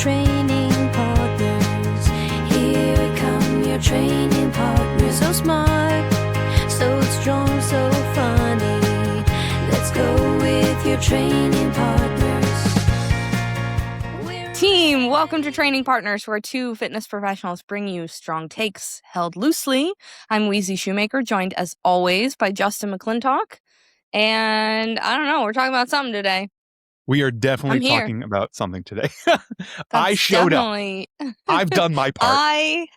training partners. Here come your training partners. So smart, so strong, so funny. Let's go with your training partners. Team, welcome to Training Partners, where two fitness professionals bring you strong takes held loosely. I'm Wheezy Shoemaker, joined as always by Justin McClintock. And I don't know, we're talking about something today. We are definitely I'm here. talking about something today. That's I showed definitely... up. I've done my part.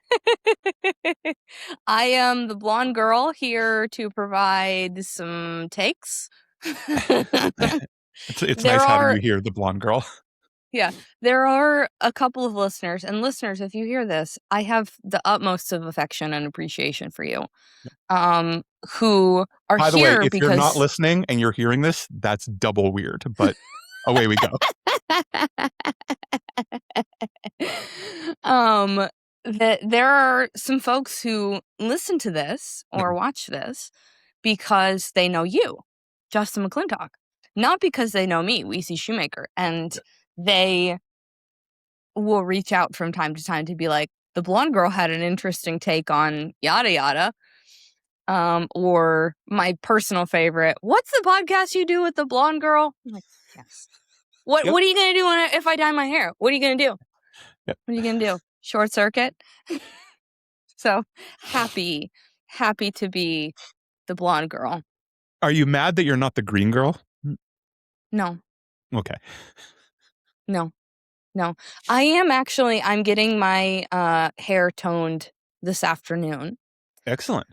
I am the blonde girl here to provide some takes. It's nice having you here, the blonde girl. Yeah, there are a couple of listeners, and listeners, if you hear this, I have the utmost of affection and appreciation for you, who are By the here way, if because... you're not listening and you're hearing this, that's double weird, but away we go. that there are some folks who listen to this or watch this because they know you, Justin McClintock, not because they know me, Wheezy Shoemaker, and they will reach out from time to time to be like, the blonde girl had an interesting take on yada yada. Or my personal favorite, what's the podcast you do with the blonde girl? I'm like, yes. What are you going to do if I dye my hair? What are you going to do? What are you going to do? Short circuit? So happy to be the blonde girl. Are you mad that you're not the green girl? No. Okay. No. I'm getting my hair toned this afternoon. Excellent.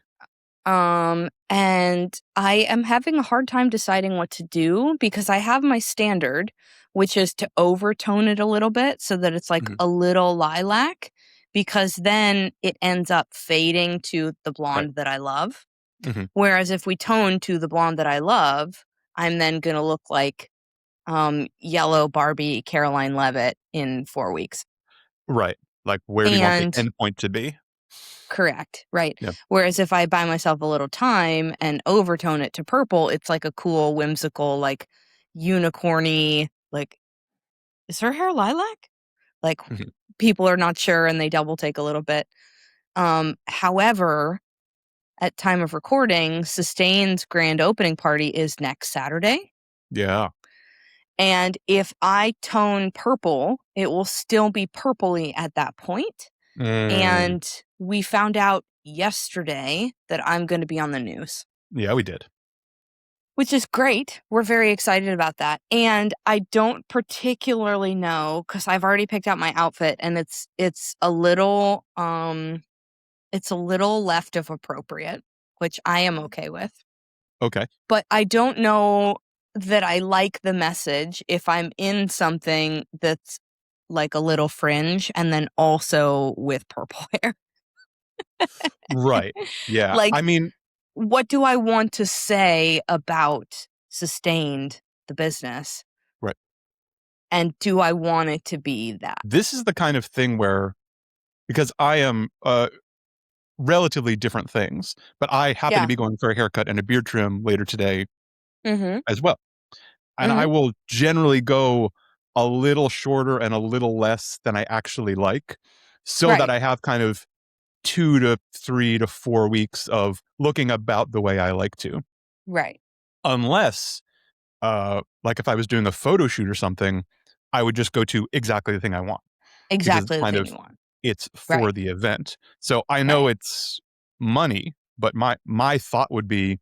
And I am having a hard time deciding what to do because I have my standard, which is to overtone it a little bit so that it's like a little lilac, because then it ends up fading to the blonde that I love. Whereas if we tone to the blonde that I love, I'm then going to look like yellow Barbie Caroline Levitt in 4 weeks. Right. Like, where do you want the end point to be? Correct. Right. Yeah. Whereas if I buy myself a little time and overtone it to purple, it's like a cool, whimsical, like unicorny, like, is her hair lilac? Like people are not sure and they double take a little bit. However, at time of recording, Sustain's grand opening party is next Saturday. Yeah. And if I tone purple, it will still be purpley at that point. And we found out yesterday that I'm going to be on the news. Yeah, we did. Which is great. We're very excited about that. And I don't particularly know, because I've already picked out my outfit, and it's a little left of appropriate, which I am okay with. Okay. But I don't know that I like the message if I'm in something that's like a little fringe and then also with purple hair. Right. Yeah. Like, I mean, what do I want to say about Sustained, the business? Right. And do I want it to be that? This is the kind of thing where, because I am relatively different things, but I happen to be going for a haircut and a beard trim later today as well. And I will generally go a little shorter and a little less than I actually like, so that I have kind of 2 to 3 to 4 weeks of looking about the way I like to. Right. Unless, like if I was doing a photo shoot or something, I would just go to exactly the thing I want. Exactly the thing you want. It's for the event. So I know it's money, but my thought would be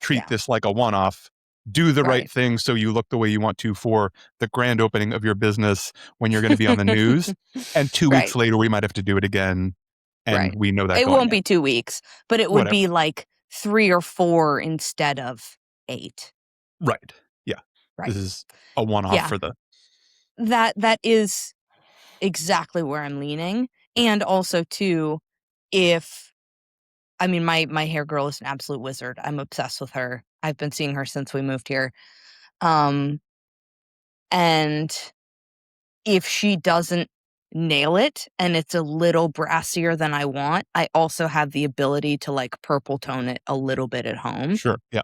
treat this like a one-off. Do the right thing so you look the way you want to for the grand opening of your business when you're going to be on the news. And 2 weeks later, we might have to do it again. And we know that it won't be 2 weeks, but it would be like 3 or 4 instead of 8. Right. Yeah. Right. This is a one-off for the... That is exactly where I'm leaning. And also, too, my hair girl is an absolute wizard. I'm obsessed with her. I've been seeing her since we moved here. And if she doesn't nail it and it's a little brassier than I want, I also have the ability to like purple tone it a little bit at home. Sure. Yeah.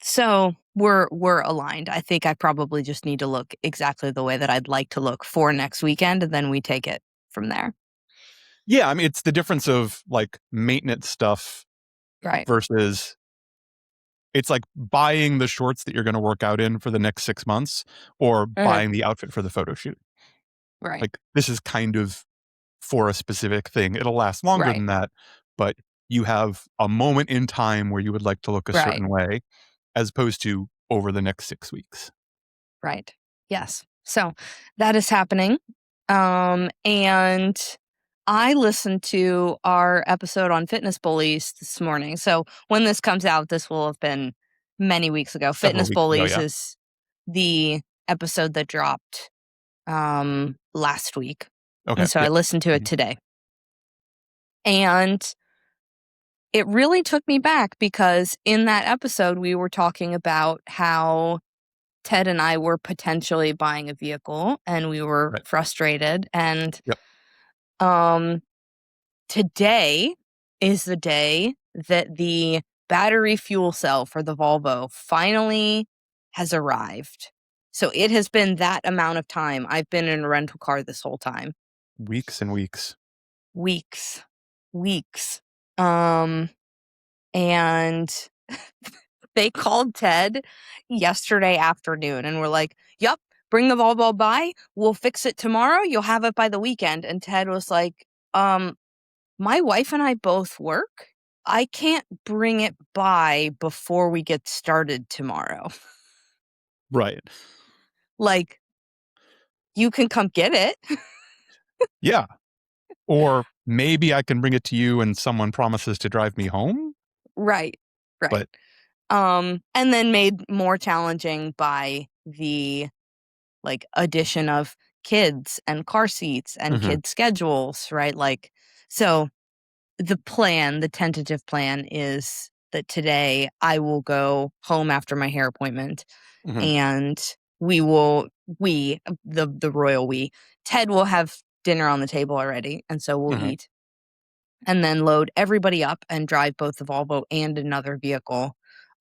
So we're aligned. I think I probably just need to look exactly the way that I'd like to look for next weekend, and then we take it from there. Yeah, I mean, it's the difference of like maintenance stuff Right. versus it's like buying the shorts that you're going to work out in for the next 6 months or buying the outfit for the photo shoot. Right. Like this is kind of for a specific thing. It'll last longer Right. than that, but you have a moment in time where you would like to look a Right. certain way as opposed to over the next 6 weeks. Right. Yes. So that is happening. And I listened to our episode on fitness bullies this morning. So when this comes out, this will have been many weeks ago. Several Fitness weeks ago, bullies yeah. is the episode that dropped last week. Okay. And so I Yep. listened to it today. And it really took me back because in that episode, we were talking about how Ted and I were potentially buying a vehicle and we were Right. frustrated. And Yep. today is the day that the battery fuel cell for the Volvo finally has arrived. So it has been that amount of time. I've been in a rental car this whole time. Weeks and weeks. Weeks. And they called Ted yesterday afternoon and were like, "Yep, bring the Volvo by. We'll fix it tomorrow. You'll have it by the weekend." And Ted was like, my wife and I both work. I can't bring it by before we get started tomorrow." Right. Like, you can come get it. Yeah. Or maybe I can bring it to you and someone promises to drive me home. Right. But And then made more challenging by the like addition of kids and car seats and kid schedules, right? Like, so the tentative plan is that today I will go home after my hair appointment and the royal we, Ted will have dinner on the table already. And so we'll eat and then load everybody up and drive both the Volvo and another vehicle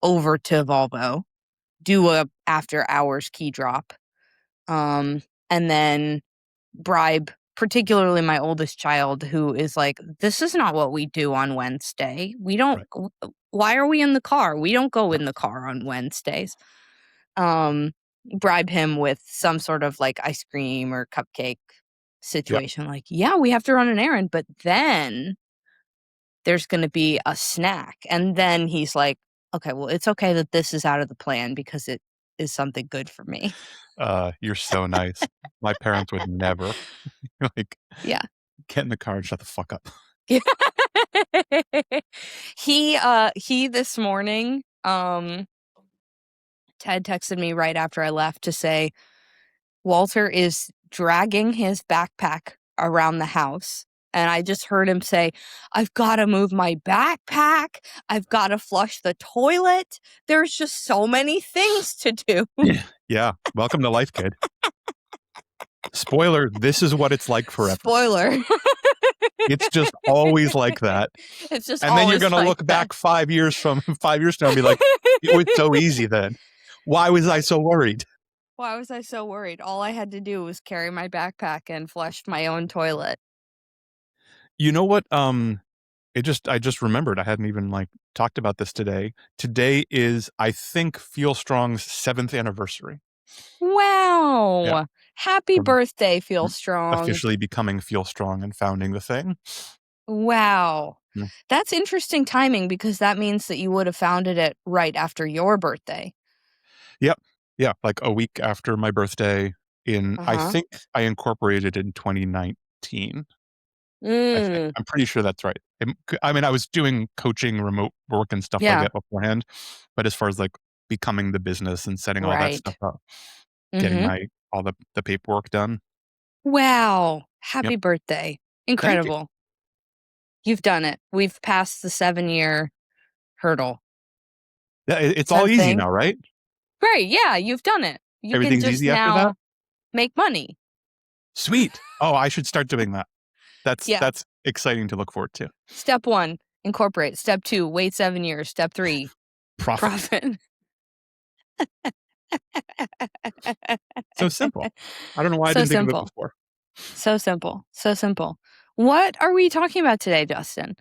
over to Volvo, do a after hours key drop, and then bribe particularly my oldest child who is like, "This is not what we do on Wednesday. We don't why are we in the car? We don't go in the car on Wednesdays." Bribe him with some sort of like ice cream or cupcake situation. Like, "Yeah, we have to run an errand, but then there's going to be a snack." And then he's like, "Okay, well, it's okay that this is out of the plan because it is something good for me." You're so nice. My parents would never. Like, Yeah. get in the car and shut the fuck up. He this morning, Ted texted me right after I left to say Walter is dragging his backpack around the house. And I just heard him say, "I've got to move my backpack. I've got to flush the toilet. There's just so many things to do." Yeah. Welcome to life, kid. Spoiler, this is what it's like forever. Spoiler. It's just always like that. It's just and then you're always going to like look that. back 5 years from 5 years now and be like, it was so easy then. Why was I so worried? Why was I so worried? All I had to do was carry my backpack and flush my own toilet. You know what? I just remembered. I hadn't even like talked about this today. Today is, I think, Feel Strong's 7th anniversary. Wow. Yeah. Happy birthday, Feel Strong. Officially becoming Feel Strong and founding the thing. Wow. Yeah. That's interesting timing because that means that you would have founded it right after your birthday. Yep. Yeah. Like a week after my birthday I think I incorporated in 2019. I'm pretty sure that's right. I mean, I was doing coaching, remote work and stuff like that beforehand. But as far as like becoming the business and setting all that stuff up, getting all the paperwork done. Wow. Happy birthday. Incredible. You've done it. We've passed the 7-year hurdle. Yeah, it's all easy now, right? Great. Yeah, you've done it. You Everything's can just easy after now that? make money. Sweet. Oh, I should start doing that. That's exciting to look forward to. Step 1, incorporate. Step 2, wait 7 years. Step 3, profit. So simple. I don't know why I So didn't think of it simple. before. So simple. So simple. What are we talking about today, Justin?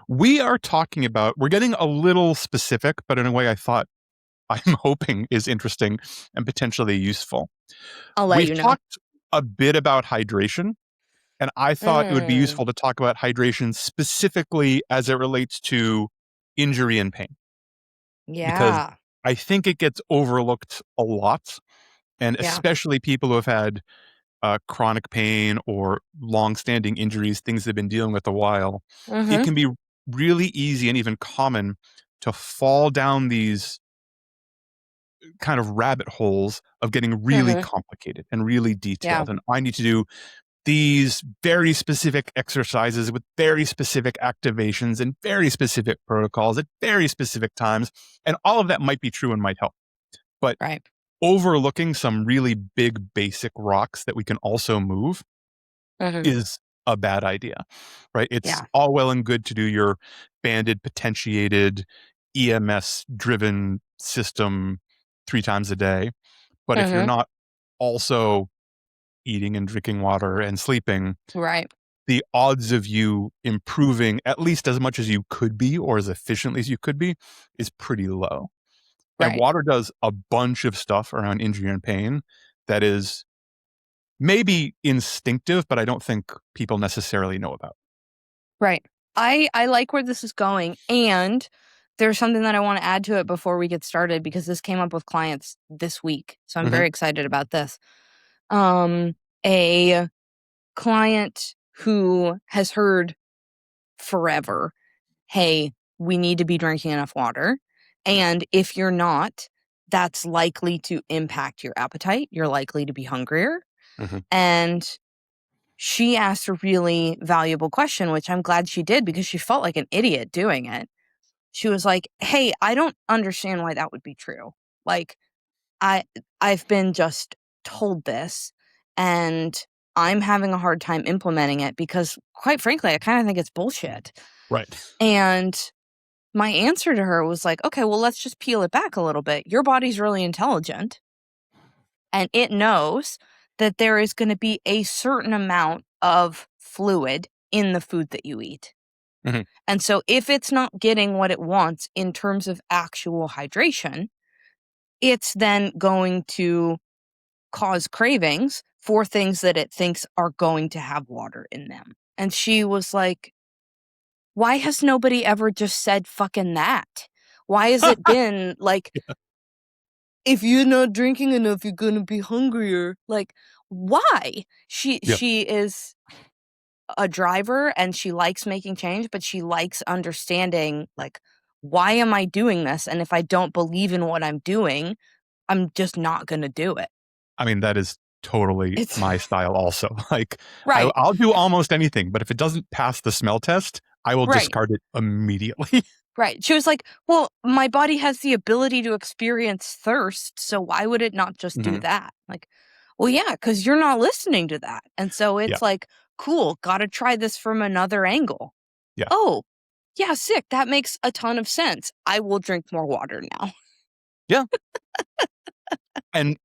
We're getting a little specific, but in a way I'm hoping is interesting and potentially useful. I'll let We've you know. talked a bit about hydration, and I thought it would be Mm, useful to talk about hydration specifically as it relates to injury and pain, because yeah. I think it gets overlooked a lot, and Yeah. especially people who have had chronic pain or long-standing injuries, things they've been dealing with a while. It Mm-hmm. can be really easy and even common to fall down these kind of rabbit holes of getting really Mm-hmm. complicated and really Yeah. detailed. And I need to do these very specific exercises with very specific activations and very specific protocols at very specific times. And all of that might be true and might help. But Right. overlooking some really big basic rocks that we can also move Mm-hmm. is a bad idea, right? It's Yeah. all well and good to do your banded, potentiated, EMS driven system 3 times a day. But if you're Mm-hmm. not also eating and drinking water and sleeping, Right. the odds of you improving at least as much as you could be or as efficiently as you could be is pretty low. And Right. water does a bunch of stuff around injury and pain that is maybe instinctive, but I don't think people necessarily know about. Right. I like where this is going, and there's something that I want to add to it before we get started because this came up with clients this week. So I'm Hmm. very excited about this. A client who has heard forever, "Hey, we need to be drinking enough water, and if you're not, that's likely to impact your appetite. You're likely to be hungrier." Hmm. And she asked a really valuable question, which I'm glad she did because she felt like an idiot doing it. She was like, "Hey, I don't understand why that would be true. Like, I I've been just told this and I'm having a hard time implementing it because quite frankly, I kind of think it's bullshit." Right. And my answer to her was like, "Okay, well, let's just peel it back a little bit. Your body's really intelligent and it knows that there is going to be a certain amount of fluid in the food that you eat. Hmm. And so if it's not getting what it wants in terms of actual hydration, it's then going to cause cravings for things that it thinks are going to have water in them." And she was like, "Why has nobody ever just said fucking that? Why has it been like, if you're not drinking enough, you're gonna be hungrier?" Like, why? She Yeah. she is a driver and she likes making change, but she likes understanding, like, why am I doing this? And if I don't believe in what I'm doing, I'm just not gonna do it. I mean, that is totally It's my style also. Like, right, I'll do almost anything, but if it doesn't pass the smell test, I will right, discard it immediately. right. She was like, "Well, my body has the ability to experience thirst, so why would it not just do Hmm. that?" Like, well, yeah, because you're not listening to that. And so Yeah. it's like, cool, gotta try this from another angle. Yeah. Oh, yeah, sick. That makes a ton of sense. I will drink more water now. Yeah. And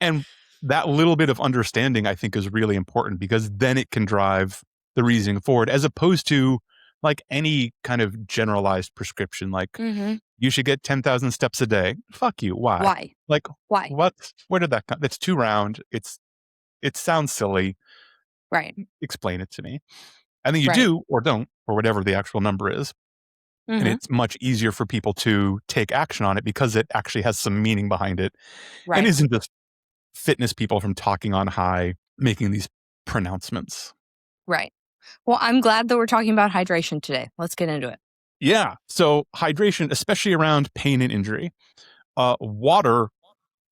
that little bit of understanding I think is really important because then it can drive the reasoning forward as opposed to like any kind of generalized prescription like Mm-hmm. you should get 10,000 steps a day. Fuck you. Why? Why? Like Why? what? Where did that come? It's too round. It sounds silly. Right. Explain it to me. And then you Right. do or don't or whatever the actual number is. And Mm-hmm. it's much easier for people to take action on it because it actually has some meaning behind it and Right. isn't just fitness people from talking on high making these pronouncements. Right. Well, I'm glad that we're talking about hydration today. Let's get into it. Yeah. So hydration, especially around pain and injury, water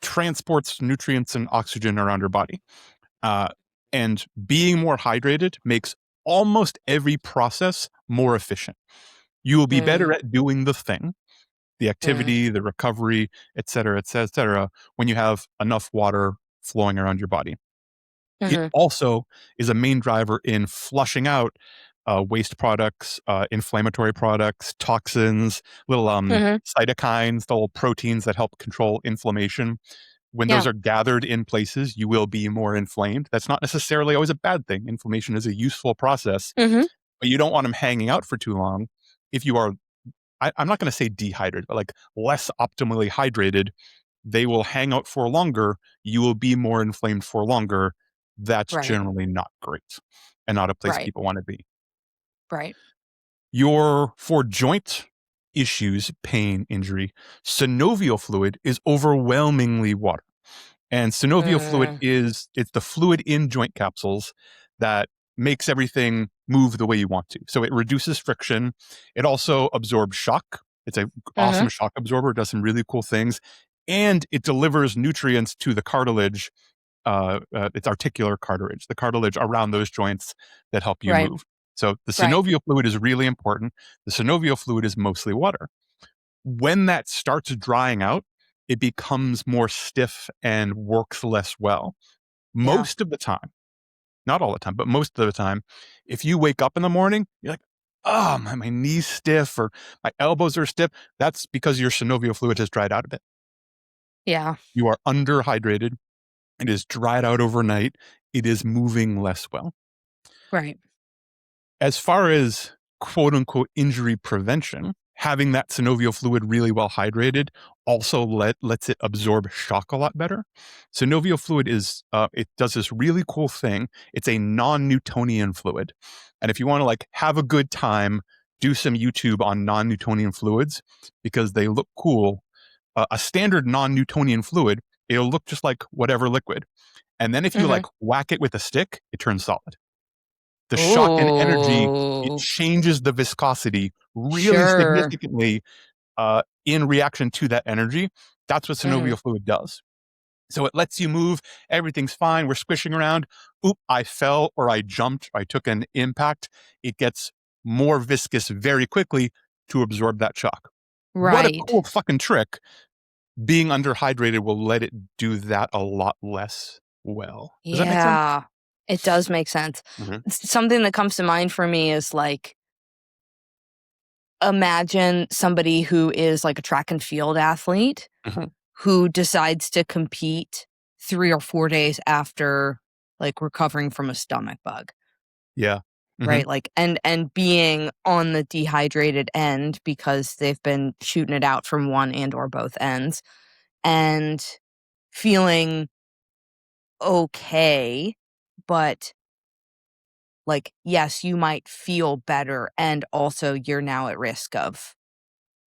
transports nutrients and oxygen around your body. Uh, and being more hydrated makes almost every process more efficient. You will be better Mm, at doing the thing, the mm, activity, the recovery, et cetera, when you have enough water flowing around your body. It mm-hmm. also is a main driver in flushing out waste products, inflammatory products, toxins, little cytokines, the little proteins that help control inflammation. When those are gathered in places, you will be more inflamed. That's not necessarily always a bad thing. Inflammation is a useful process, but you don't want them hanging out for too long. If you are, I'm not going to say dehydrated, but like less optimally hydrated, they will hang out for longer. You will be more inflamed for longer. That's Right. generally not great and not a place Right. people want to be. Right. For joint issues, pain, injury, synovial fluid is overwhelmingly water. And synovial fluid it's the fluid in joint capsules that makes everything move the way you want to. So it reduces friction. It also absorbs shock. It's an awesome shock absorber. It does some really cool things. And it delivers nutrients to the cartilage. It's articular cartilage, the cartilage around those joints that help you Right. move. So the Right. synovial fluid is really important. The synovial fluid is mostly water. When that starts drying out, it becomes more stiff and works less well. Most of the time, not all the time, but most of the time, if you wake up in the morning, you're like, oh, my knee's stiff or my elbows are stiff. That's because your synovial fluid has dried out a bit. Yeah. You are underhydrated. It is dried out overnight. It is moving less well. Right. As far as quote unquote injury prevention, having that synovial fluid really well hydrated also lets it absorb shock a lot better. Synovial fluid it does this really cool thing. It's a non-Newtonian fluid. And if you want to like have a good time, do some YouTube on non-Newtonian fluids because they look cool. A standard non-Newtonian fluid, it'll look just like whatever liquid. And then if you like whack it with a stick, it turns solid. The shock and energy, it changes the viscosity really significantly in reaction to that energy. That's what synovial fluid does. So it lets you move. Everything's fine. We're squishing around. Oop, I fell or I jumped. I took an impact. It gets more viscous very quickly to absorb that shock. What a Right. cool fucking trick. Being underhydrated will let it do that a lot less well. Does that make sense? Yeah. It does make sense. Something that comes to mind for me is like, imagine somebody who is like a track and field athlete who decides to compete 3 or 4 days after like recovering from a stomach bug. Yeah. Right. Like, and being on the dehydrated end because they've been shooting it out from one and or both ends and feeling okay, but like, yes, you might feel better. And also you're now at risk of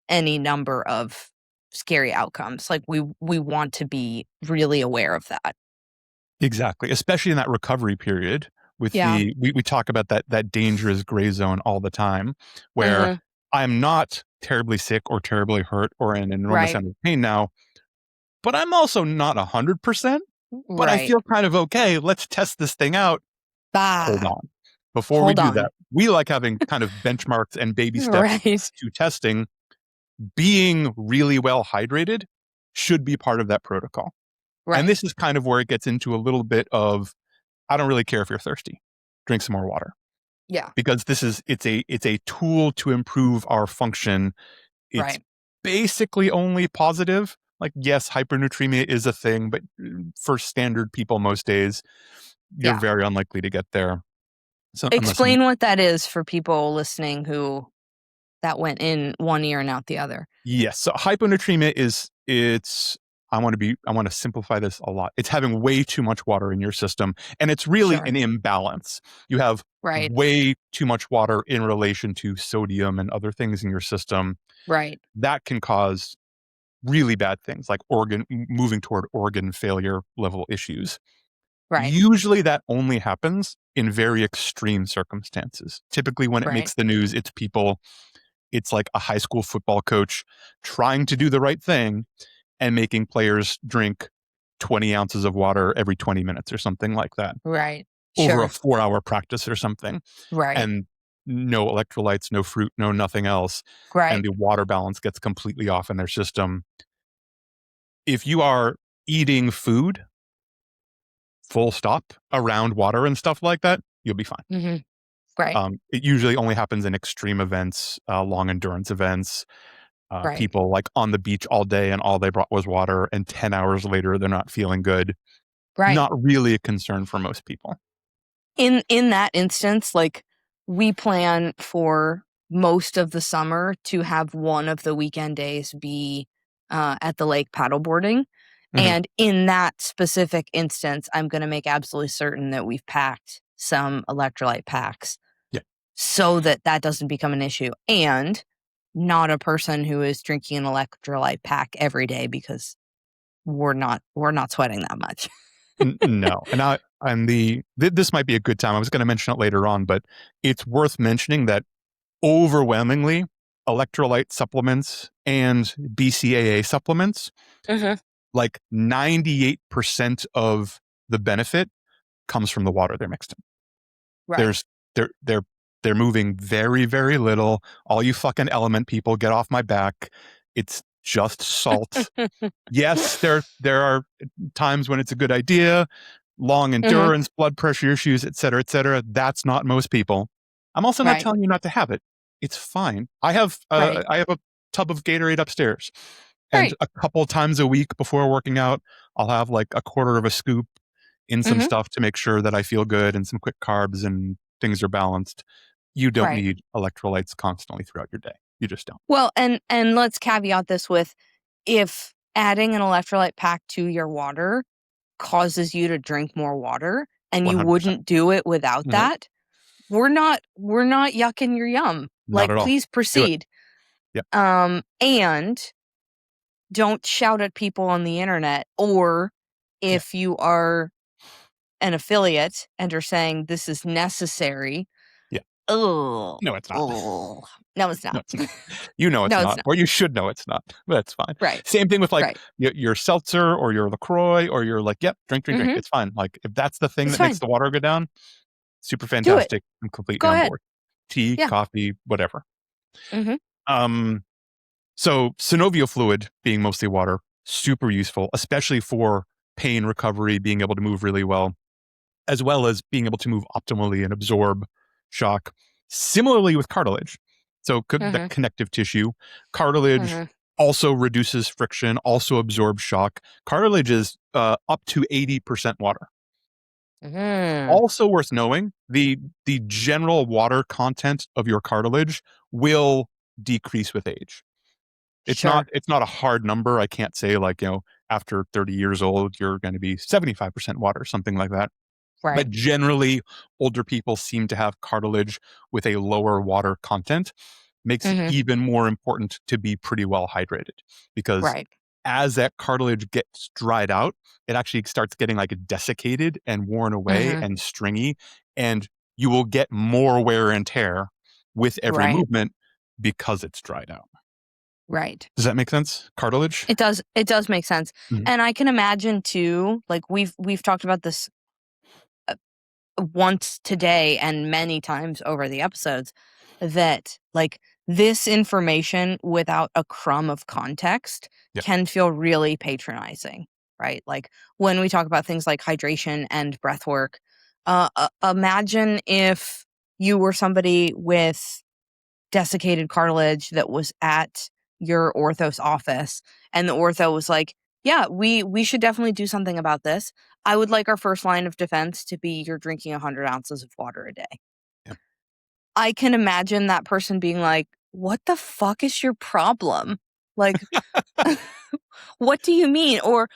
any number of scary outcomes. Like we want to be really aware of that. Exactly, especially in that recovery period with Yeah. we talk about that dangerous gray zone all the time where I'm not terribly sick or terribly hurt or in an enormous Right. amount of pain now, but I'm also not 100%, but I Right. feel kind of okay. Let's test this thing out. Hold on. Before we Hold do on. that, we like having kind of benchmarks and baby steps Right. to testing. Being really well hydrated should be part of that protocol. Right. And this is kind of where it gets into a little bit of, I don't really care if you're thirsty. Drink some more water. Yeah. Because it's a tool to improve our function. It's basically only positive. Like, yes, hypernatremia is a thing, but for standard people most days, you're very unlikely to get there. So explain what that is for people listening who that went in one ear and out the other. Yes. So hyponatremia I want to simplify this a lot. It's having way too much water in your system, and it's really an imbalance. You have way too much water in relation to sodium and other things in your system. Right. That can cause really bad things like moving toward organ failure level issues. Right. Usually that only happens in very extreme circumstances. Typically when it makes the news, it's like a high school football coach trying to do the right thing and making players drink 20 ounces of water every 20 minutes or something like that. Right. Over a 4-hour practice or something. Right. And no electrolytes, no fruit, no nothing else. Right. And the water balance gets completely off in their system. If you are eating food, full stop, around water and stuff like that, you'll be fine. Right. It usually only happens in extreme events, long endurance events. Right. People like on the beach all day and all they brought was water, and 10 hours later they're not feeling good. Right. Not really a concern for most people. In that instance, like, we plan for most of the summer to have one of the weekend days be at the lake paddleboarding. And in that specific instance, I'm going to make absolutely certain that we've packed some electrolyte packs so that doesn't become an issue. And not a person who is drinking an electrolyte pack every day, because we're not sweating that much. No. And this might be a good time. I was going to mention it later on, but it's worth mentioning that overwhelmingly electrolyte supplements and BCAA supplements, like 98% of the benefit comes from the water they're mixed in. Right. They're moving very, very little. All you fucking element people, get off my back. It's just salt. Yes, there are times when it's a good idea. Long endurance, blood pressure issues, et cetera, et cetera. That's not most people. I'm also not telling you not to have it. It's fine. I have a tub of Gatorade upstairs, and a couple times a week before working out, I'll have like a quarter of a scoop in some stuff to make sure that I feel good, and some quick carbs and things are balanced. You don't need electrolytes constantly throughout your day. You just don't. Well, and let's caveat this with, if adding an electrolyte pack to your water causes you to drink more water and 100%. you wouldn't do it without that, we're not yucking your yum. Not like, at all. please proceed. Yep. And don't shout at people on the internet, or if you are an affiliate and are saying this is necessary. Oh, no, it's not. Oh. No, it's not. No, it's not. You know it's, not. Or you should know it's not. That's fine. Right. Same thing with like your seltzer or your LaCroix, or you're like, yep, drink. It's fine. Like, if that's the thing that makes the water go down, super fantastic. I'm completely on board. Tea, coffee, whatever. So synovial fluid, being mostly water, super useful, especially for pain recovery, being able to move really well, as well as being able to move optimally and absorb shock. Similarly with cartilage. So the connective tissue, cartilage also reduces friction, also absorbs shock. Cartilage is up to 80% water. Also worth knowing, the general water content of your cartilage will decrease with age. It's not a hard number. I can't say like, after 30 years old, you're going to be 75% water, something like that. Right. But generally, older people seem to have cartilage with a lower water content. Makes it even more important to be pretty well hydrated, because as that cartilage gets dried out, it actually starts getting like desiccated and worn away and stringy, and you will get more wear and tear with every movement because it's dried out. Right. Does that make sense? Cartilage? It does. It does make sense. And I can imagine too, like we've talked about this once today and many times over the episodes, that like this information without a crumb of context can feel really patronizing, right? Like, when we talk about things like hydration and breath work, imagine if you were somebody with desiccated cartilage that was at your ortho's office, and the ortho was like, yeah, we should definitely do something about this. I would like our first line of defense to be you're drinking 100 ounces of water a day. Yep. I can imagine that person being like, what the fuck is your problem? Like, what do you mean? Or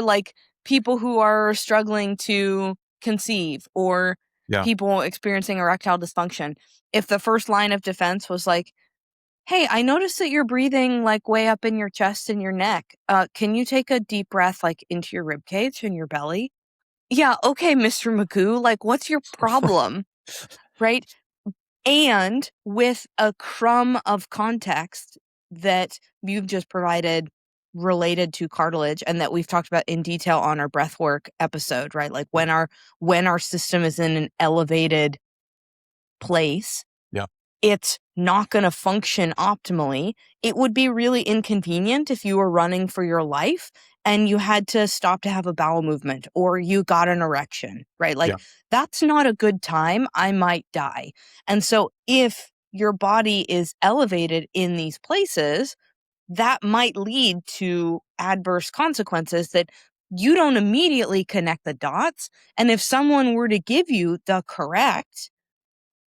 like people who are struggling to conceive, or people experiencing erectile dysfunction. If the first line of defense was like, hey, I noticed that you're breathing like way up in your chest and your neck. Can you take a deep breath like into your rib cage and your belly? Yeah, okay, Mr. Magoo, like, what's your problem? Right? And with a crumb of context that you've just provided related to cartilage, and that we've talked about in detail on our breathwork episode, right? Like, when our system is in an elevated place, it's not going to function optimally. It would be really inconvenient if you were running for your life and you had to stop to have a bowel movement or you got an erection, right? Like that's not a good time. I might die. And so if your body is elevated in these places, that might lead to adverse consequences that you don't immediately connect the dots. And if someone were to give you the correct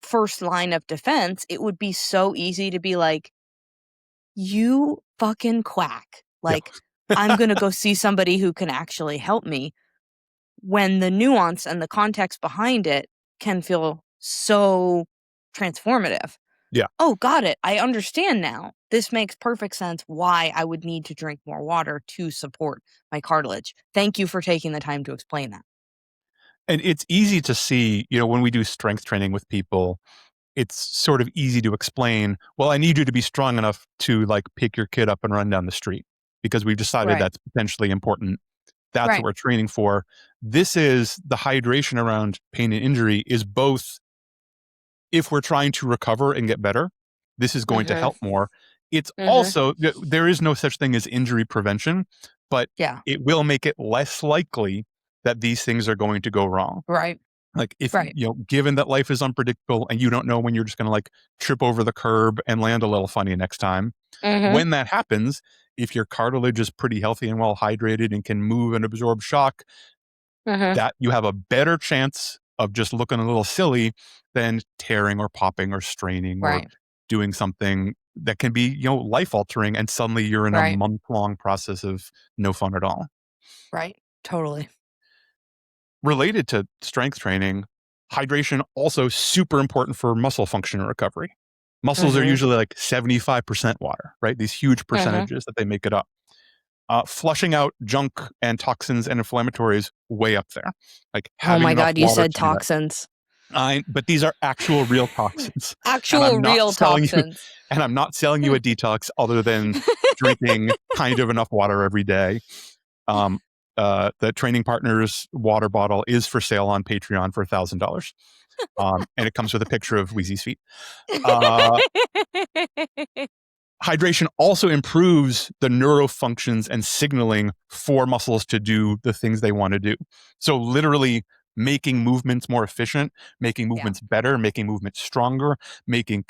first line of defense, it would be so easy to be like, you fucking quack. Like, I'm going to go see somebody who can actually help me, when the nuance and the context behind it can feel so transformative. Yeah. Oh, got it. I understand now. This makes perfect sense why I would need to drink more water to support my cartilage. Thank you for taking the time to explain that. And it's easy to see, when we do strength training with people, it's sort of easy to explain, well, I need you to be strong enough to like pick your kid up and run down the street because we've decided that's potentially important. That's what we're training for. This is the hydration around pain and injury is both, if we're trying to recover and get better, this is going to help more. It's also, there is no such thing as injury prevention, but it will make it less likely that these things are going to go wrong. Right. Like if, given that life is unpredictable and you don't know when you're just going to like trip over the curb and land a little funny next time, when that happens, if your cartilage is pretty healthy and well hydrated and can move and absorb shock, that you have a better chance of just looking a little silly than tearing or popping or straining or doing something that can be, life altering. And suddenly you're in a month-long process of no fun at all. Right. Totally. Related to strength training, hydration also super important for muscle function and recovery. Muscles are usually like 75% water, right? These huge percentages that they make it up. Flushing out junk and toxins and inflammatories way up there. Like having oh my enough God, you water said to do that. toxins. But these are actual real toxins. Actual real toxins. And I'm not selling you a detox other than drinking kind of enough water every day. The Training Partners water bottle is for sale on Patreon for $1,000. And it comes with a picture of Wheezy's feet. Hydration also improves the neurofunctions and signaling for muscles to do the things they want to do. So literally making movements more efficient, making movements better, making movements stronger, making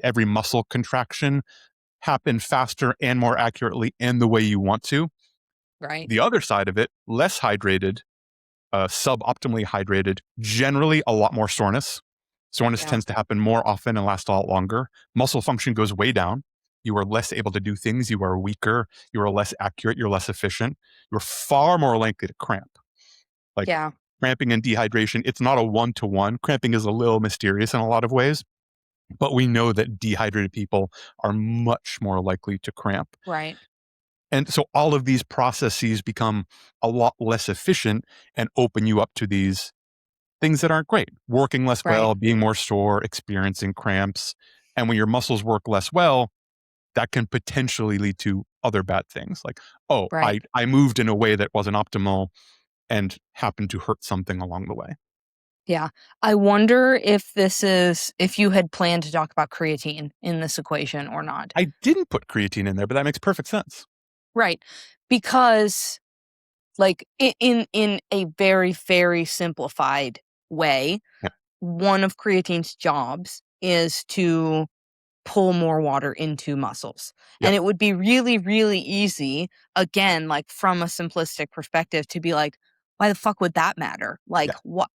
every muscle contraction happen faster and more accurately and the way you want to. Right. The other side of it, less hydrated, suboptimally hydrated, generally a lot more soreness. Soreness tends to happen more often and last a lot longer. Muscle function goes way down. You are less able to do things. You are weaker. You are less accurate. You're less efficient. You're far more likely to cramp. Like cramping and dehydration, it's not a one-to-one. Cramping is a little mysterious in a lot of ways, but we know that dehydrated people are much more likely to cramp. Right. And so all of these processes become a lot less efficient and open you up to these things that aren't great. Working less well, being more sore, experiencing cramps. And when your muscles work less well, that can potentially lead to other bad things. Like, I moved in a way that wasn't optimal and happened to hurt something along the way. Yeah. I wonder if you had planned to talk about creatine in this equation or not. I didn't put creatine in there, but that makes perfect sense. Right. Because like in a very, very simplified way, one of creatine's jobs is to pull more water into muscles. And it would be really, really easy, again, like from a simplistic perspective, to be like, why the fuck would that matter? Like, what?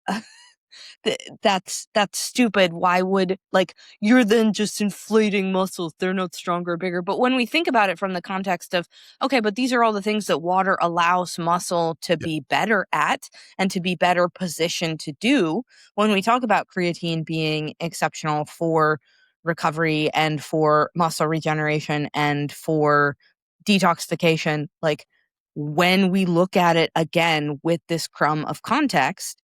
That's stupid. Why would, like, you're then just inflating muscles. They're not stronger or bigger. But when we think about it from the context of, okay, but these are all the things that water allows muscle to be better at and to be better positioned to do. When we talk about creatine being exceptional for recovery and for muscle regeneration and for detoxification, like when we look at it again with this crumb of context,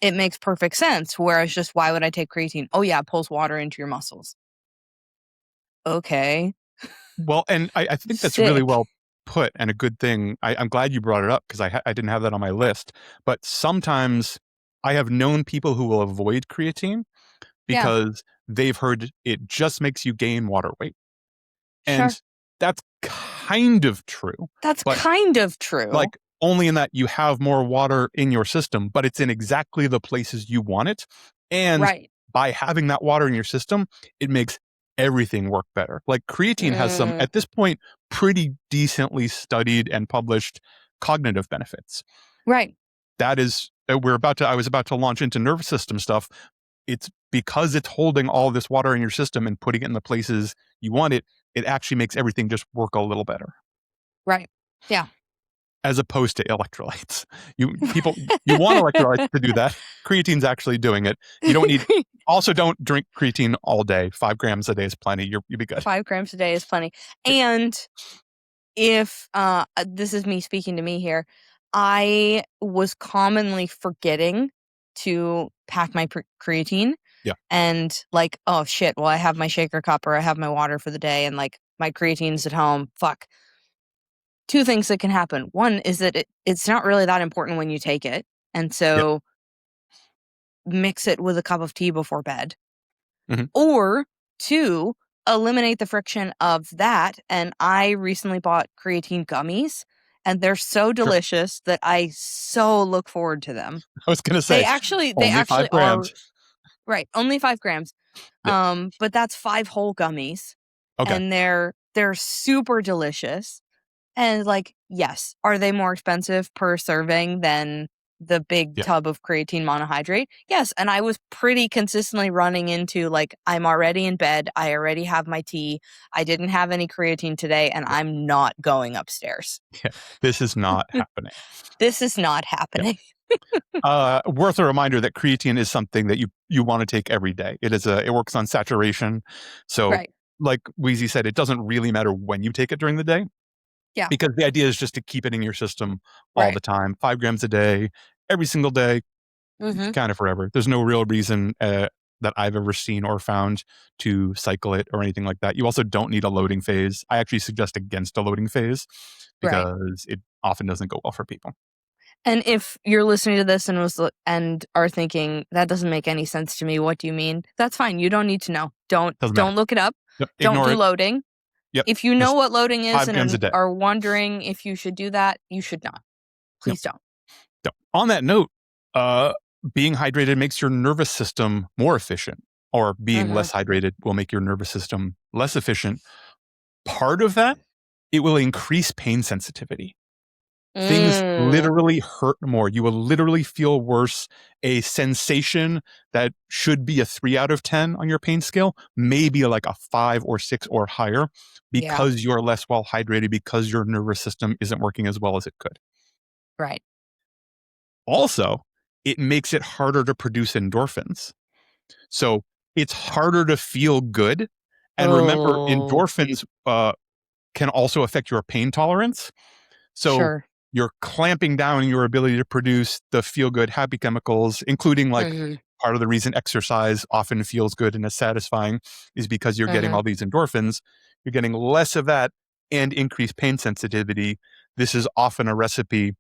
it makes perfect sense. Whereas just why would I take creatine? Oh yeah, it pulls water into your muscles. Okay. Well, and I think that's really well put and a good thing. I'm glad you brought it up because I didn't have that on my list. But sometimes I have known people who will avoid creatine because they've heard it just makes you gain water weight. And that's kind of true. That's kind of true. Like only in that you have more water in your system, but it's in exactly the places you want it. And by having that water in your system, it makes everything work better. Like creatine has some, at this point, pretty decently studied and published cognitive benefits. Right. That is, I was about to launch into nervous system stuff. It's because it's holding all this water in your system and putting it in the places you want it. It actually makes everything just work a little better. Right. Yeah. As opposed to electrolytes. You want electrolytes to do that. Creatine's actually doing it. You don't need, also don't drink creatine all day. 5 grams a day is plenty. You'll be good. 5 grams a day is plenty. And if, this is me speaking to me here, I was commonly forgetting to pack my creatine. Yeah. And like, oh shit, well, I have my shaker cup or I have my water for the day and like my creatine's at home. Fuck. 2 things that can happen. One is that it's not really that important when you take it. And so mix it with a cup of tea before bed. Mm-hmm. Or 2, eliminate the friction of that. And I recently bought creatine gummies and they're so delicious that I so look forward to them. I was going to say, they actually 5 grams. are right. Only 5 grams. Yeah. But that's 5 whole gummies. Okay. And they're super delicious. And like, yes, are they more expensive per serving than the big tub of creatine monohydrate? Yes. And I was pretty consistently running into like, I'm already in bed. I already have my tea. I didn't have any creatine today and I'm not going upstairs. Yeah. This is not happening. This is not happening. Worth a reminder that creatine is something that you want to take every day. It works on saturation. So like Wheezy said, it doesn't really matter when you take it during the day. Yeah. Because the idea is just to keep it in your system all the time. 5 grams a day, every single day, kind of forever. There's no real reason that I've ever seen or found to cycle it or anything like that. You also don't need a loading phase. I actually suggest against a loading phase because it often doesn't go well for people. And if you're listening to this and are thinking, that doesn't make any sense to me, what do you mean? That's fine. You don't need to know. Don't look it up. Yep. Don't do loading. Yep. If you know Just what loading is and a are wondering if you should do that, you should not. Please don't. On that note, being hydrated makes your nervous system more efficient, or being less hydrated will make your nervous system less efficient. Part of that, it will increase pain sensitivity. Things literally hurt more. You will literally feel worse. A sensation that should be a 3 out of 10 on your pain scale, maybe like a 5 or 6 or higher, because you're less well hydrated, because your nervous system isn't working as well as it could. Right. Also, it makes it harder to produce endorphins. So it's harder to feel good. And remember, endorphins can also affect your pain tolerance. So you're clamping down your ability to produce the feel-good, happy chemicals, including like part of the reason exercise often feels good and is satisfying is because you're getting all these endorphins. You're getting less of that and increased pain sensitivity. This is often a recipe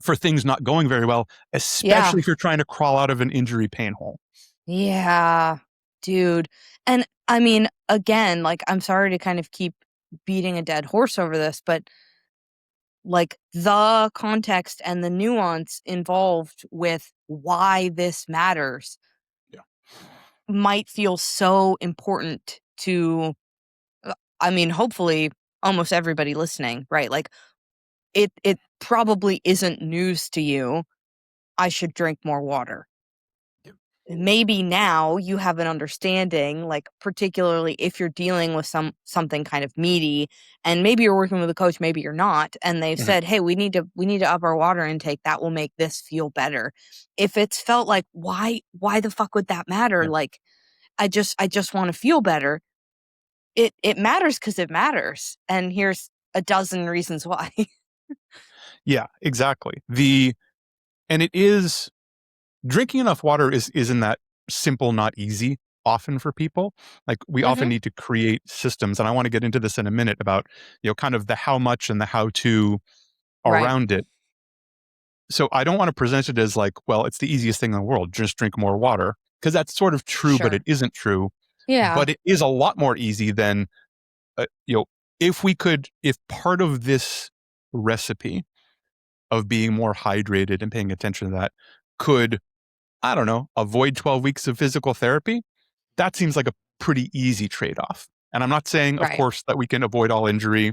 for things not going very well, especially if you're trying to crawl out of an injury pain hole. Yeah, dude. And I mean, again, like, I'm sorry to kind of keep beating a dead horse over this, but like the context and the nuance involved with why this matters might feel so important to, I mean, hopefully almost everybody listening, right? Like it probably isn't news to you. I should drink more water. Maybe now you have an understanding, like particularly if you're dealing with something kind of meaty, and maybe you're working with a coach, maybe you're not, and they've said, hey, we need to up our water intake. That will make this feel better. If it's felt like, why the fuck would that matter? Like, I just want to feel better. It matters because it matters. And here's a dozen reasons why. Yeah, exactly. And it is, drinking enough water isn't that simple, not easy often for people. Like we often need to create systems, and I want to get into this in a minute about, kind of the how much and the how to around it. So I don't want to present it as like, well, it's the easiest thing in the world, just drink more water, because that's sort of true, but it isn't true. Yeah. But it is a lot more easy than, if part of this recipe of being more hydrated and paying attention to that could, I don't know, avoid 12 weeks of physical therapy. That seems like a pretty easy trade-off. And I'm not saying, of Right. course, that we can avoid all injury,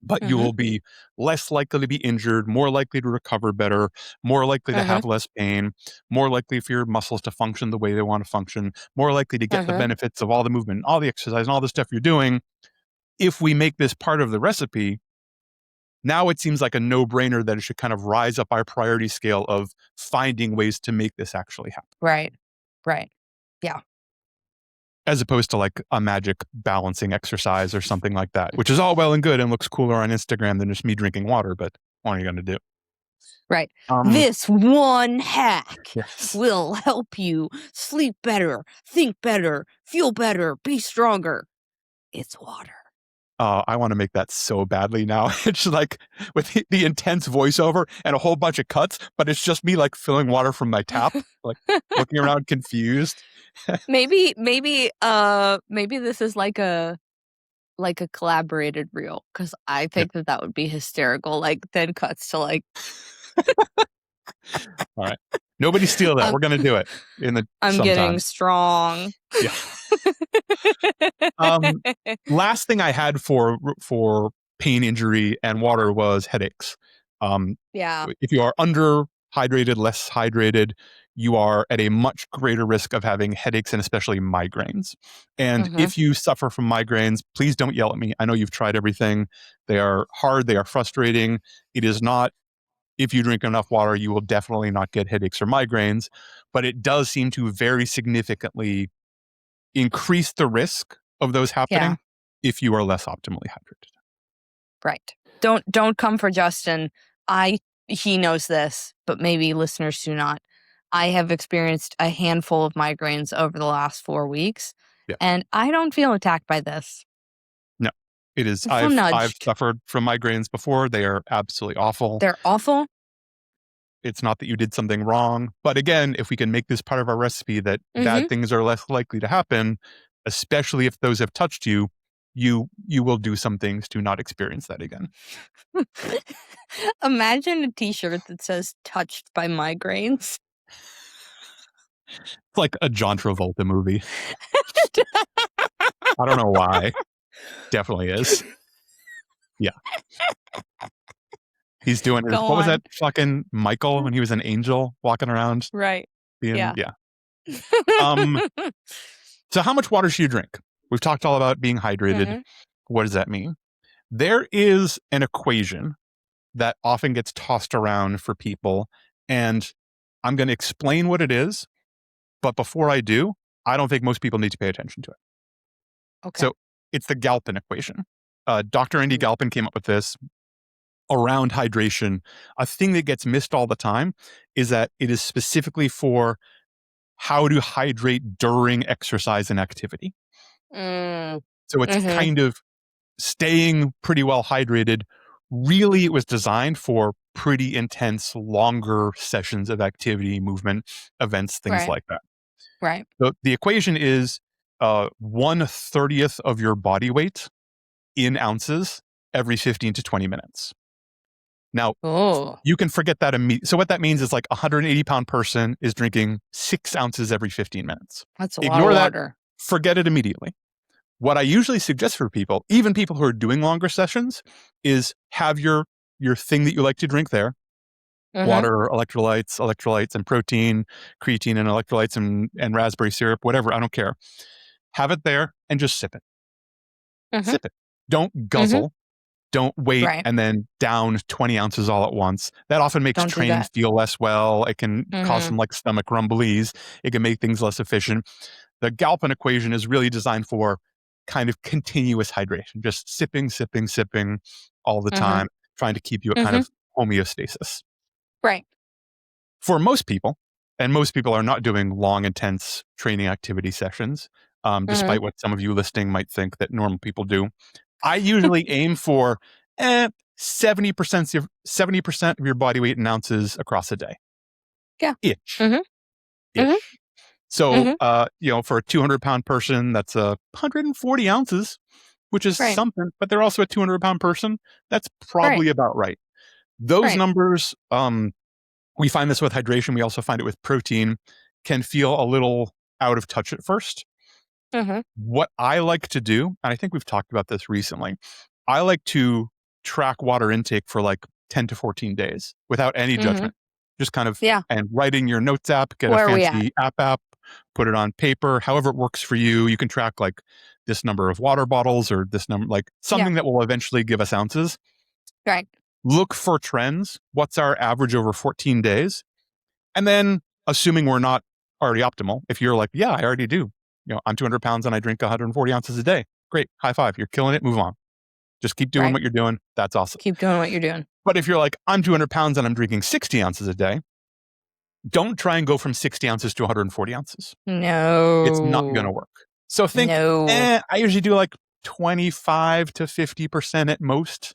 but you will be less likely to be injured, more likely to recover better, more likely to have less pain, more likely for your muscles to function the way they want to function, more likely to get the benefits of all the movement, all the exercise, and all the stuff you're doing. If we make this part of the recipe, now it seems like a no-brainer that it should kind of rise up our priority scale of finding ways to make this actually happen. Right. Right. Yeah. As opposed to like a magic balancing exercise or something like that, which is all well and good and looks cooler on Instagram than just me drinking water, but what are you going to do? Right. This one hack Yes. will help you sleep better, think better, feel better, be stronger. It's water. I want to make that so badly now. It's like with the intense voiceover and a whole bunch of cuts, but it's just me like filling water from my tap, like looking around confused. maybe this is like a collaborated reel, because I think that would be hysterical. Like then cuts to like. All right, nobody steal that. We're gonna do it I'm getting strong. Yeah. Last thing I had for pain, injury, and water was headaches. Yeah. If you are underhydrated, less hydrated, you are at a much greater risk of having headaches and especially migraines. And if you suffer from migraines, please don't yell at me. I know you've tried everything. They are hard. They are frustrating. It is not, if you drink enough water, you will definitely not get headaches or migraines. But it does seem to very significantly increase the risk of those happening if you are less optimally hydrated. Right. Don't come for Justin. He knows this, but maybe listeners do not. I have experienced a handful of migraines over the last 4 weeks, and I don't feel attacked by this. No, it is. I feel I've nudged. suffered from migraines before. They are absolutely awful. They're awful. It's not that you did something wrong, but again, if we can make this part of our recipe that bad things are less likely to happen, especially if those have touched you, you will do some things to not experience that again. Imagine a t-shirt that says "touched by migraines." It's like a John Travolta movie. I don't know why. Definitely is. Yeah. He's doing it. What was that fucking Michael when he was an angel walking around? Right. Yeah. So how much water should you drink? We've talked all about being hydrated. What does that mean? There is an equation that often gets tossed around for people, and I'm going to explain what it is. But before I do, I don't think most people need to pay attention to it. Okay. So it's the Galpin equation. Dr. Andy Galpin came up with this around hydration. A thing that gets missed all the time is that it is specifically for how to hydrate during exercise and activity. So it's kind of staying pretty well hydrated. Really, it was designed for pretty intense, longer sessions of activity, movement, events, things like that. Right. So the equation is 1/30th of your body weight in ounces every 15 to 20 minutes. Now, you can forget that immediately. So what that means is like a 180-pound person is drinking 6 ounces every 15 minutes. That's a Ignore lot of that. water. Forget it immediately. What I usually suggest for people, even people who are doing longer sessions, is have your thing that you like to drink there. Water, electrolytes and protein, creatine and electrolytes and raspberry syrup, whatever, I don't care. Have it there and just sip it. Sip it. Don't guzzle. Don't wait and then down 20 ounces all at once. That often makes training feel less well. It can cause some like stomach rumblies. It can make things less efficient. The Galpin equation is really designed for kind of continuous hydration, just sipping all the time, trying to keep you at kind of homeostasis. Right. For most people, and most people are not doing long, intense training activity sessions, despite what some of you listening might think that normal people do. I usually aim for 70% of your body weight in ounces across a day. Yeah. Ish. So, for a 200-pound person, that's 140 ounces, which is something, but they're also a 200-pound person. That's probably about right. Those Right. numbers, we find this with hydration. We also find it with protein, can feel a little out of touch at first. Mhm. What I like to do, and I think we've talked about this recently, I like to track water intake for like 10 to 14 days without any Mhm. judgment. Just kind of, Yeah. and writing your notes app, get a Where are we at? fancy app, put it on paper, however it works for you. You can track like this number of water bottles or this number, like Yeah. something that will eventually give us ounces. Right. Look for trends. What's our average over 14 days? And then, assuming we're not already optimal, if you're like, yeah, I already do. I'm 200 pounds and I drink 140 ounces a day. Great. High five. You're killing it. Move on. Just keep doing Right. what you're doing. That's awesome. Keep doing what you're doing. But if you're like, I'm 200 pounds and I'm drinking 60 ounces a day, don't try and go from 60 ounces to 140 ounces. It's not going to No. work. So think, No. I usually do like 25 to 50% at most.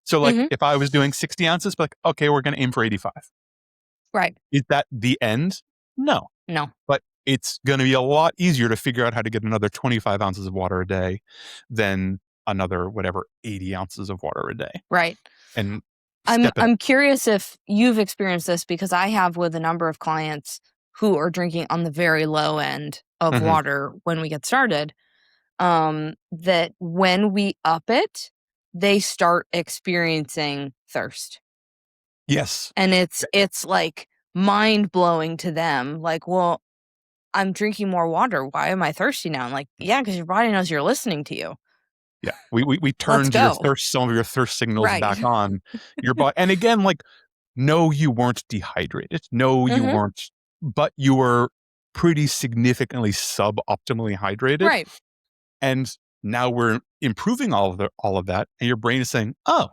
So like Mhm. if I was doing 60 ounces, like, okay, we're going to aim for 85. Right. Is that the end? No. No. But it's going to be a lot easier to figure out how to get another 25 ounces of water a day than another, whatever, 80 ounces of water a day. Right. And I'm step it up. I'm curious if you've experienced this because I have with a number of clients who are drinking on the very low end of Mhm. water when we get started. That when we up it, they start experiencing thirst. Yes. And it's like mind blowing to them. Like, well, I'm drinking more water. Why am I thirsty now? I'm like, yeah, because your body knows you're listening to you. Yeah. We Let's turned go. some of your thirst signals Right. back on your body. And again, like, no, you weren't dehydrated. No, you Hmm. weren't, but you were pretty significantly suboptimally hydrated. Right. And now we're improving all of that. And your brain is saying, oh, Oh,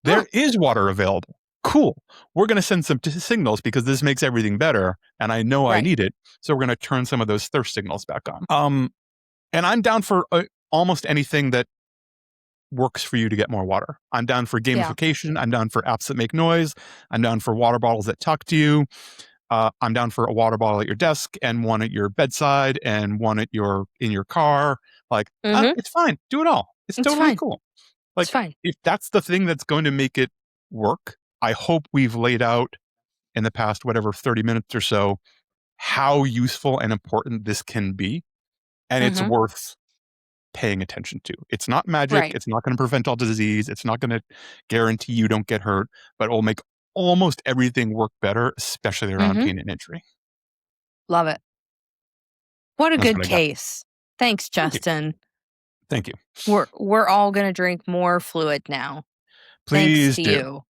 there is water available. Cool. We're going to send some signals because this makes everything better. And I know I right. need it. So we're going to turn some of those thirst signals back on. And I'm down for almost anything that works for you to get more water. I'm down for Yeah. gamification. I'm down for apps that make noise. I'm down for water bottles that talk to you. I'm down for a water bottle at your desk and one at your bedside and one in your car. Like, Hmm. it's fine. Do it all. It's It's totally fine. cool. It's Like, fine. if that's the thing that's going to make it work, I hope we've laid out in the past, whatever, 30 minutes or so, how useful and important this can be. And it's Hmm. worth paying attention to. It's not magic. Right. It's not going to prevent all disease. It's not going to guarantee you don't get hurt, but it will make almost everything work better, especially around Hmm. pain and injury. Love it. What a That's good what I got. case. Thanks, Thank you. Justin. Thank you. We're all gonna drink more fluid now. Thanks Please to do. you.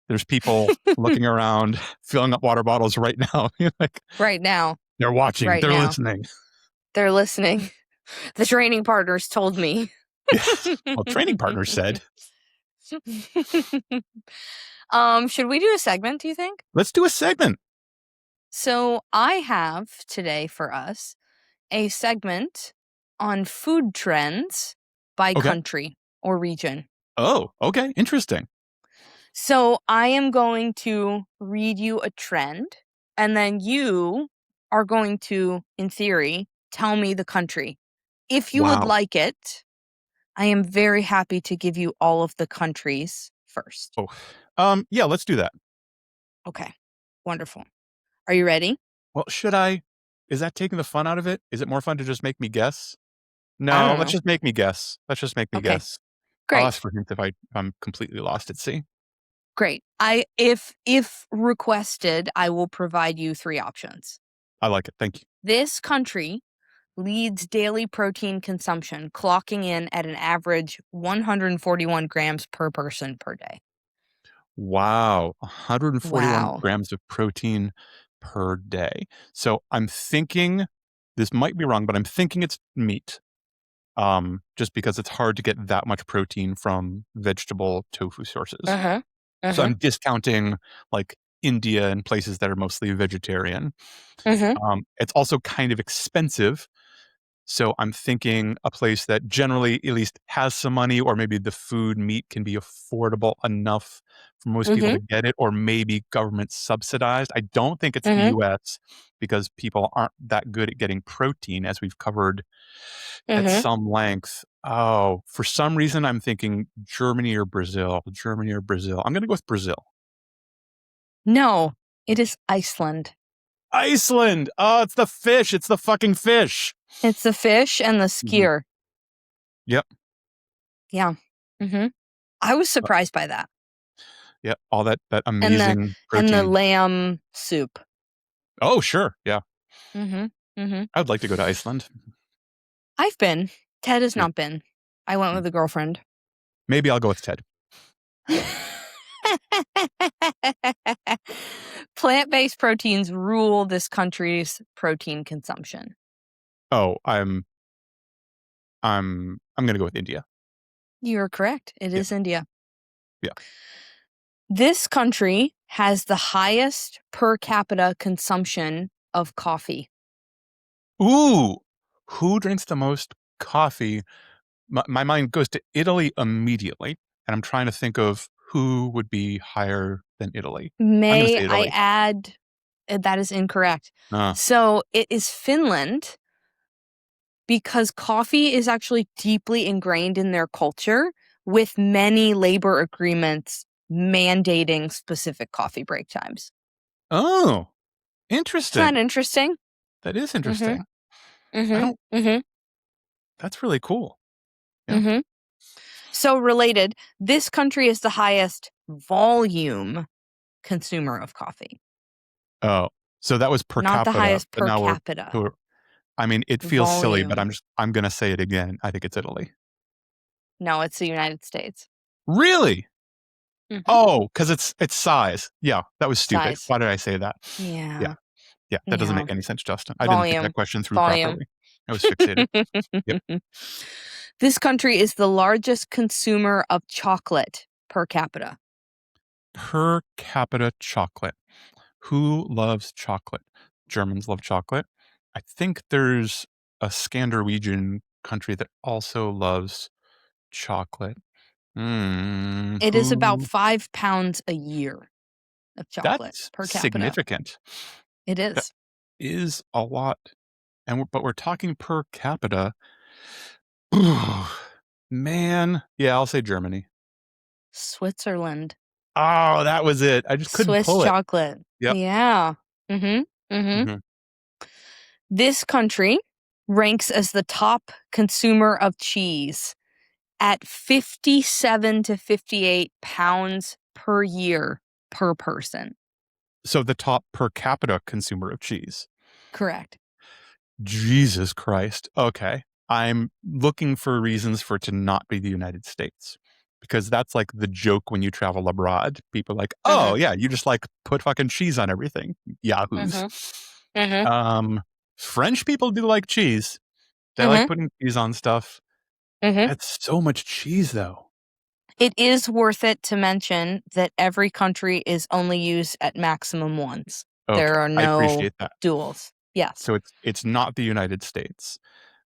There's people looking around, filling up water bottles right now. You're like, Right now. they're watching, Right they're now. listening. They're listening. The training partners told me. Yeah. Well, training partners said, Should we do a segment, do you think? let's do a segment. So I have today for us a segment on food trends by Okay. country or region. Oh, okay. Interesting. So I am going to read you a trend, and then you are going to, in theory, tell me the country. If you would Wow. like it, I am very happy to give you all of the countries first. Oh, yeah, let's do that. Okay, wonderful. Are you ready? Well, is that taking the fun out of it? Is it more fun to just make me guess? I No, don't let's know. just make me guess. Let's just make me Okay, guess. I'll great, ask for hints if I'm completely lost at sea. great. If requested, I will provide you three options. I like it. Thank you. This country leads daily protein consumption, clocking in at an average 141 grams per person per day. Wow, 141 Wow. grams of protein per day. So I'm thinking, this might be wrong, but I'm thinking it's meat. Just because it's hard to get that much protein from vegetable tofu sources. Uh-huh. So Uh-huh. I'm discounting like India and places that are mostly vegetarian. Mhm. It's also kind of expensive. So I'm thinking a place that generally at least has some money, or maybe the food meat can be affordable enough for most people Mhm. to get it, or maybe government subsidized. I don't think it's the Mhm. US because people aren't that good at getting protein, as we've covered at Mhm. some length. Oh, for some reason, I'm thinking Germany or Brazil. Germany or Brazil. I'm going to go with Brazil. No, it is Iceland. Iceland. Oh, it's the fish. It's the fucking fish. It's the fish and the skier. Yep. Yeah. I was surprised by that. Yep. All that amazing protein. And the lamb soup. Oh, sure. Yeah. I would like to go to Iceland. I've been. Ted has not been. I went with a girlfriend. Maybe I'll go with Ted. Plant-based proteins rule this country's protein consumption. Oh, I'm gonna go with India. You're correct. It is India. Yeah. This country has the highest per capita consumption of coffee. Ooh, who drinks the most coffee? My mind goes to Italy immediately, and I'm trying to think of who would be higher than Italy. May I add, that is incorrect. So it is Finland, because coffee is actually deeply ingrained in their culture, with many labor agreements mandating specific coffee break times. Oh, interesting. Isn't that interesting? That is interesting. That's really cool. Yeah. So related, this country is the highest volume consumer of coffee. Oh, so that was per capita. Not the highest per capita. I mean, it feels silly, but I'm going to say it again. I think it's Italy. No, it's the United States. Really? Oh, because it's size. Yeah, that was stupid. Size. Why did I say that? Yeah. That doesn't make any sense, Justin. I Volume. didn't think that question through properly. I was fixated. Yep. This country is the largest consumer of chocolate per capita. Per capita chocolate. Who loves chocolate? Germans love chocolate. I think there's a Scandinavian country that also loves chocolate. It is about 5 pounds a year of chocolate per capita. Significant. It is. That is a lot. But we're talking per capita. Man. Yeah, I'll say Germany. Switzerland. Oh, that was it. I just couldn't pull it. Swiss chocolate. Yep. Yeah. This country ranks as the top consumer of cheese at 57 to 58 pounds per year per person. So the top per capita consumer of cheese. Correct. Jesus Christ. Okay. I'm looking for reasons for it to not be the United States, because that's like the joke when you travel abroad. People are like, oh, yeah, you just like put fucking cheese on everything. Yahoos. French people do like cheese. They like putting cheese on stuff. That's so much cheese, though. It is worth it to mention that every country is only used at maximum once. Okay. There are no I appreciate that. duels. Yes. So it's not the United States.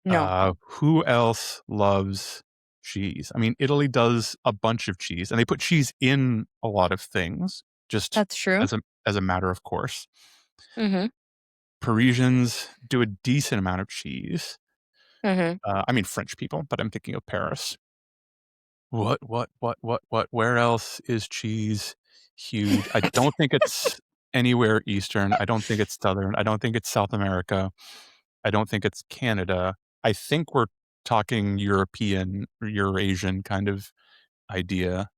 No. Who else loves cheese? I mean, Italy does a bunch of cheese, and they put cheese in a lot of things. Just that's true. As a matter of course. Parisians do a decent amount of cheese. I mean, French people, but I'm thinking of Paris. What? Where else is cheese huge? I don't think it's anywhere Eastern. I don't think it's Southern. I don't think it's South America. I don't think it's Canada. I think we're talking European or Eurasian kind of idea.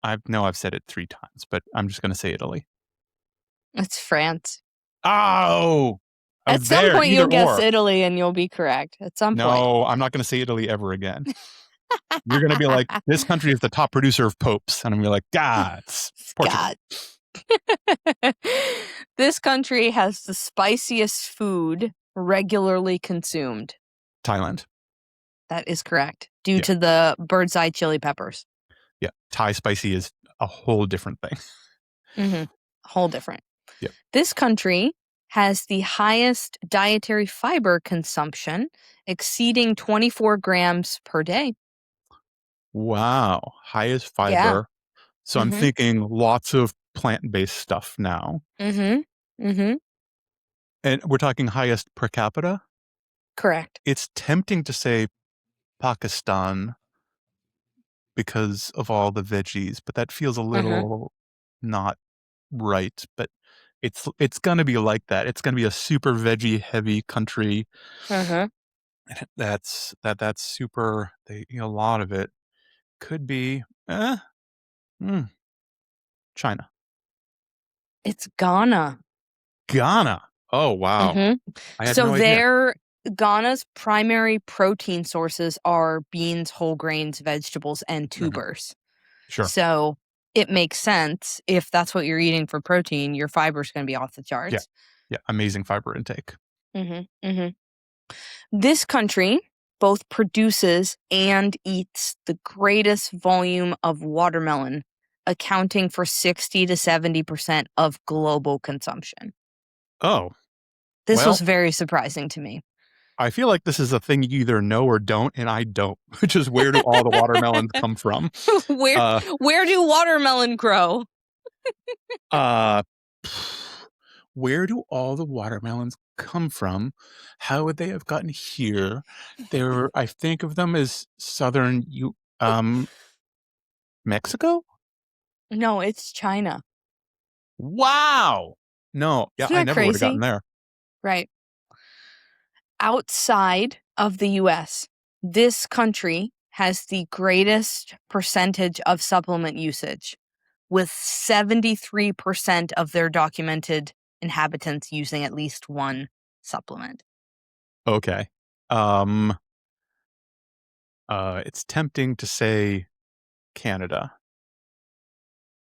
I've said it 3 times, but I'm just going to say Italy. It's France. Oh! At some point you'll guess Italy and you'll be correct. At some point. No, I'm not going to say Italy ever again. You're going to be like, this country is the top producer of popes. And I'm going to be like, God, Portugal. This country has the spiciest food regularly consumed. Thailand. That is correct. Due to the bird's eye chili peppers. Yeah. Thai spicy is a whole different thing. Whole different. Yeah. This country has the highest dietary fiber consumption, exceeding 24 grams per day. Wow. Highest fiber. Yeah. So I'm thinking lots of plant-based stuff now. And we're talking highest per capita? Correct. It's tempting to say Pakistan, because of all the veggies, but that feels a little not right. But it's gonna be like that. It's gonna be a super veggie heavy country. That's super. They a lot of it could be China. It's Ghana. Ghana. Oh wow. I had no idea. Ghana's primary protein sources are beans, whole grains, vegetables, and tubers. Sure. So it makes sense if that's what you're eating for protein, your fiber's going to be off the charts. Yeah. Amazing fiber intake. This country both produces and eats the greatest volume of watermelon, accounting for 60 to 70% of global consumption. Oh. This was very surprising to me. I feel like this is a thing you either know or don't, and I don't, which is where do all the watermelons come from? Where do watermelon grow? Where do all the watermelons come from? How would they have gotten here? I think of them as southern Mexico? No, it's China. Wow. No, yeah, Isn't I that never would have gotten crazy? there. Right. Outside of the US, this country has the greatest percentage of supplement usage, with 73% of their documented inhabitants using at least one supplement. Okay. It's tempting to say Canada.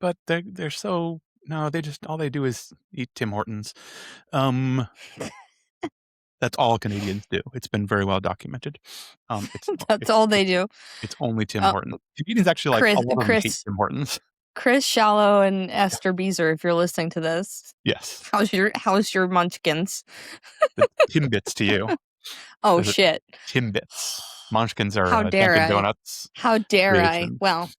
But they're so no, they just all they do is eat Tim Hortons. That's all Canadians do. It's been very well documented. That's all they do. It's only Tim Hortons. Canadians actually like a lot of them hate Tim Hortons. Chris Shallow and Esther Beezer, if you're listening to this. Yes. How's your munchkins? The Timbits to you. Oh shit. Timbits. Munchkins are How dare Dunkin' I? Donuts. How dare creation. I? Well,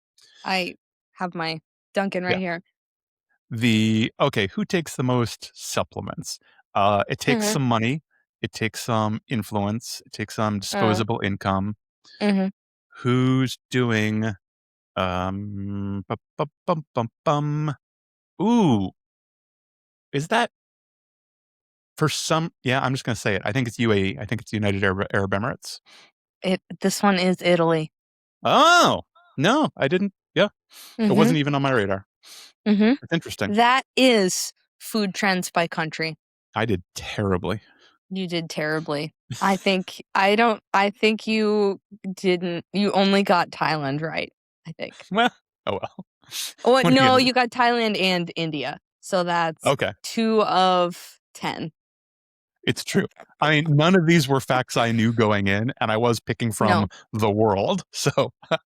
I have my Dunkin' right here. Who takes the most supplements? It takes some money. It takes some influence. It takes some disposable income. Who's doing Ooh. Is that for some I'm just gonna say it. I think it's UAE. I think it's United Arab Emirates. This one is Italy. Oh no, I didn't. Yeah. It wasn't even on my radar. It's interesting. That is food trends by country. I did terribly. You did terribly. I think you only got Thailand right, I think. Well, oh well. Oh, no, you got Thailand and India. So that's 2 of 10. It's true. I mean, none of these were facts I knew going in, and I was picking from the world. So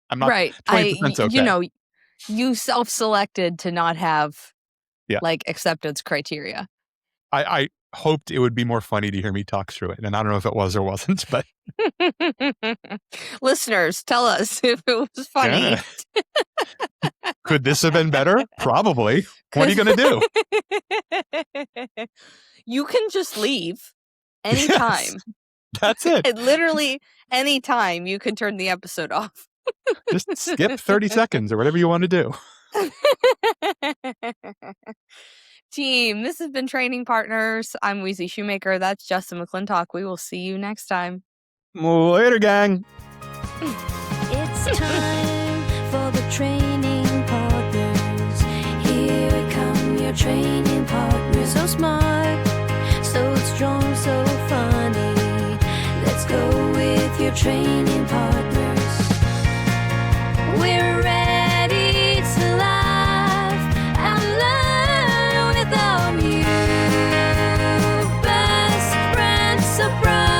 I'm not 20% okay. You know, you self-selected to not have acceptance criteria. I hoped it would be more funny to hear me talk through it, and I don't know if it was or wasn't, but listeners, tell us if it was funny. Could this have been better? Probably. What are you going to do? You can just leave anytime. Yes, that's it. Literally anytime you can turn the episode off. Just skip 30 seconds or whatever you want to do. Team, this has been Training Partners. I'm Wheezy Shoemaker. That's Justin McClintock. We will see you next time. Later, gang. It's time for the Training Partners. Here come your training partners. So smart, so strong, so funny. Let's go with your training partners. We're ready to laugh and learn with our new best friend, so bright.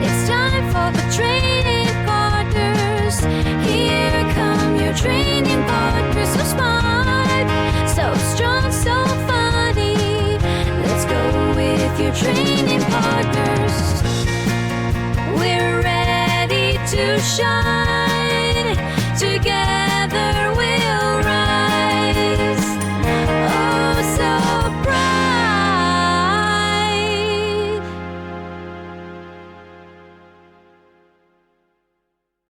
It's time for the training partners. Here come your training partners. So smart, so strong, so funny. Let's go with your training partners. We're ready to shine.